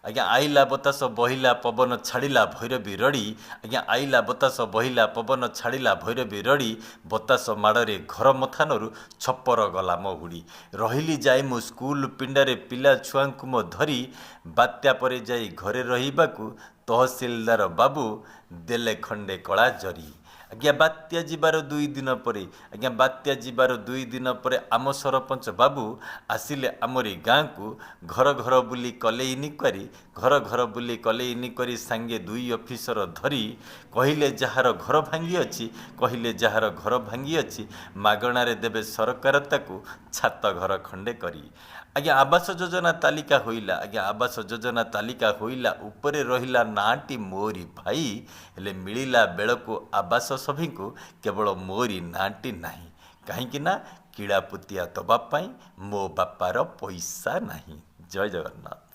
आज्ञा आईला बतास बहिला पवन छाड़िला भैरवी रड़ी आज्ञा आईला बतास बहिला पवन छाड़िला भैरवी रड़ी बतास माड़े घर मथानरू छपर गला मो हुड़ी रहिली जाए मु स्कूल पिंडारे पिला छुआंकु मो धरी बात्या परे जाई घरे रहिबाकू तहसिलदार बाबू देले खंडे कला जरी आज्ञा बात्या जीवार 2 दिन पर आज्ञा बात्या जीवार 2 दिन पर आम सरपंच बाबू आसिले आमरी गाँ को घर घर बुली कले इनिक्वारी घर घर बुली कले इनिक्वारी सांगे 2 अफिसर धरी कहिले जार घर भांगी अच्छी कहिले जार घर भांगी अच्छी मागणारे देवे सरकार ताकू छात घर खंडे करी आज्ञा आवास योजना तालिका होइला आज्ञा आवास योजना तालिका होइला उपरे रहिला नाटी मोरी भाई हेले मिलिला बेलको आवास सभी को केवल मोरी नाटी नाही कहीं ना कीड़ा पुतिया दबा पाई मो बापार पैसा नाही। जय जगन्नाथ।